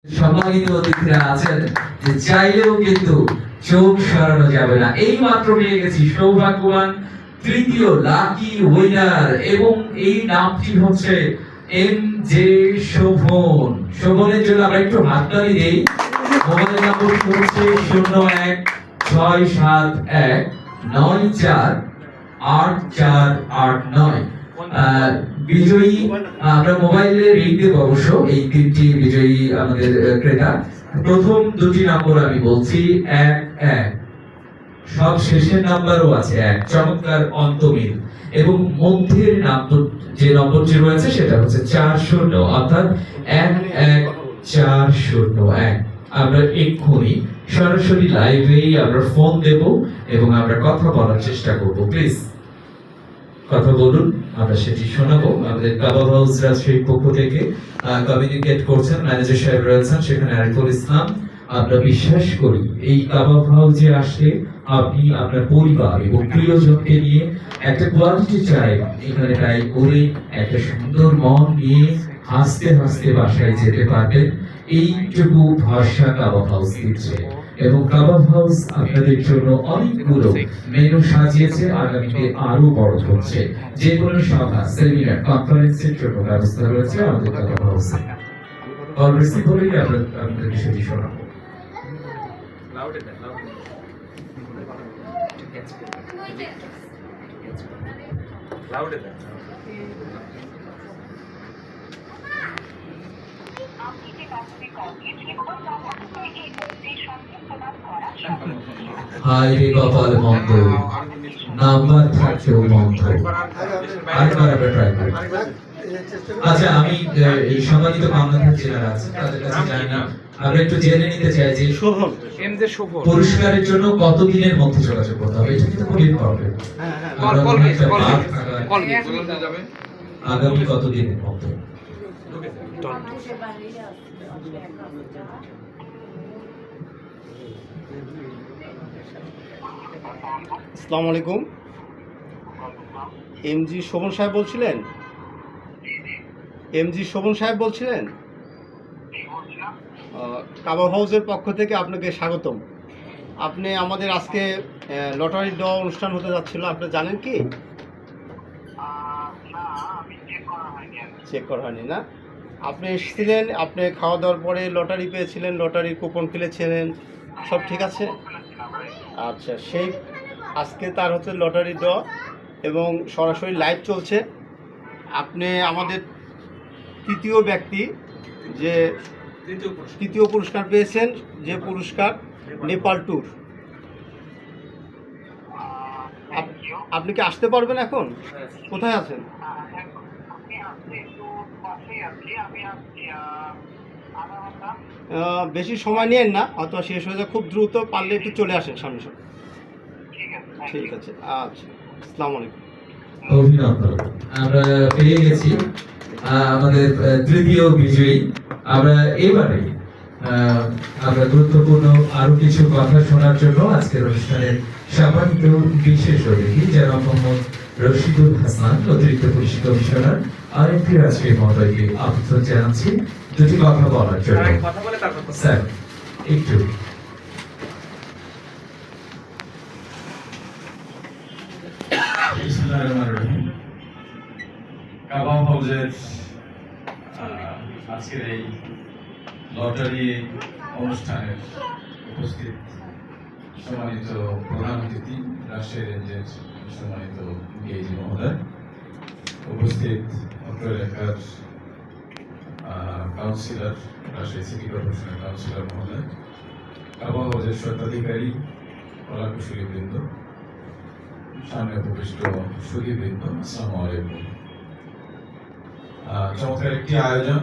সম্মানিত অতিথিরা আছেন যে চাইলেও কিন্তু চোখ সরানো যাবে না। এই মাত্র পেয়ে গেছি সৌভাগ্যবান তৃতীয় লাকি উইনার এবং এই নামটি হচ্ছে এম জে শোভন। শোভনের জন্য আমরা একটু হাততালি দেই। মোবাইল নম্বর হচ্ছে 0167948489। বিজয়ী আমরা মোবাইলে রিং দেব অবশ্য। এই তিনটি বিজয়ী আমাদের ক্রেতা। প্রথম দুটি নম্বর আমি বলছি 11, সব শেষের নাম্বারও আছে 1, চমৎকার অন্তমিল, এবং মধ্যের নম্বর যে নম্বরটি রয়েছে সেটা হচ্ছে 40, অর্থাৎ 11401। আমরা এক্ষুনি সরাসরি লাইভেই আমরা ফোন দেব এবং আমরা কথা বলার চেষ্টা করব। প্লিজ কথা বলুন, আমরা সেটি শোনাবো। আমাদের কাবাব হাউস রাজশাহীর পক্ষ থেকে কমিউনিকেট করছেন ম্যানেজার সাহেব রয়েছেন সেখানে আরিফুল ইসলাম। আমরা বিশ্বাস করি এই কাবাব হাউসে আসলে আপনি আপনার পরিবার এবং প্রিয়জনকে নিয়ে একটা কোয়ালিটি টাইম এখানে ট্রাই করে একটা সুন্দর মন নিয়ে হাসতে হাসতে বাসায় যেতে পারবেন। এইটুকু ভরসা কাবাব হাউস দিচ্ছে এবং কাবাব হাউস আপনাদের জন্য অনেকগুলো মেনু সাজিয়েছে, আগামীতে আরো বড় হচ্ছে। যে কোনো সভা, সেমিনার, কনফারেন্সের জন্য ব্যবস্থা রয়েছে আমাদের কাবাব হাউসে। কল রিসিভ হলেই আমরা আপনাদেরকে সেটি শোনাবো। হায় রে কপাল মন্দ, নাম্বার থাকলেও মন্দ। আরেকবার আমরা ট্রাই করি। আচ্ছা, আমি এই সম্মানিত মামলাদার যারা আছে তাদের কাছে জানি না, আমরা একটু জেনে নিতে চাই যে শোভন পুরস্কারের জন্য কত দিনের মধ্যে যোগাযোগ করতে হবে। এটা কিন্তু খুব ইম্পর্টেন্ট। আগামী কত দিনের মধ্যে? আসসালামু আলাইকুম। এমজি শোভন সাহেব বলছিলেন? এমজি শোভন সাহেব বলছিলেন? কাবাব হাউসের পক্ষ থেকে আপনাকে স্বাগতম। আপনি আমাদের আজকে লটারি ড্র অনুষ্ঠান হতে যাচ্ছিল, আপনি জানেন কি? চেক করা হয়নি না? আপনি এসেছিলেন, আপনি খাওয়া দাওয়ার পরে লটারি পেয়েছিলেন, লটারির কুপন ফেলেছিলেন, সব ঠিক আছে? আচ্ছা, সেই আজকে তার হচ্ছে লটারি ড্র এবং সরাসরি লাইভ চলছে। আপনি আমাদের তৃতীয় ব্যক্তি যে তৃতীয় পুরস্কার পেয়েছেন, যে পুরস্কার নেপাল ট্যুর। আপনি কি আসতে পারবেন এখন? কোথায় আছেন? বেশি সময় নিয়েন না, হয়তো শেষ হয়ে যায়, খুব দ্রুত পারলে একটু চলে আসেন সামনে সামনে। ঠিক আছে, আচ্ছা, আসসালামু আলাইকুম। অভিনন্দন, আমরা পেয়ে গেছি আমাদের তৃতীয় বিজয়ী। আমরা এবারে আমরা গুরুত্বপূর্ণ আরো কিছু কথা শোনার জন্য আজকের অনুষ্ঠানের সম্মানিত বিশেষ অতিথি জনাব মোহাম্মদ রশিদুল হাসান, অতিরিক্ত পুলিশ কমিশনার আইএনপি রাজশাহী মহোদয়কে আমন্ত্রণ জানাচ্ছি দুটি কথা বলার জন্য। স্যার একটু। কাবাব হাউসের আজকের এই লটারি অনুষ্ঠানের উপস্থিত সম্মানিত প্রধান অতিথি রাজশাহী রেঞ্জের সম্মানিত ডিআইজি মহোদয়, উপস্থিত অত্র এলাকার কাউন্সিলর, রাজশাহী সিটি কর্পোরেশনের কাউন্সিলর মহোদয়, কাবাব হাউসের স্বত্বাধিকারী, কলাকুশলীবৃন্দ, সামনে উপবিষ্ট সুধীবৃন্দ, আসসালামু আলাইকুম। চমৎকার একটি আয়োজন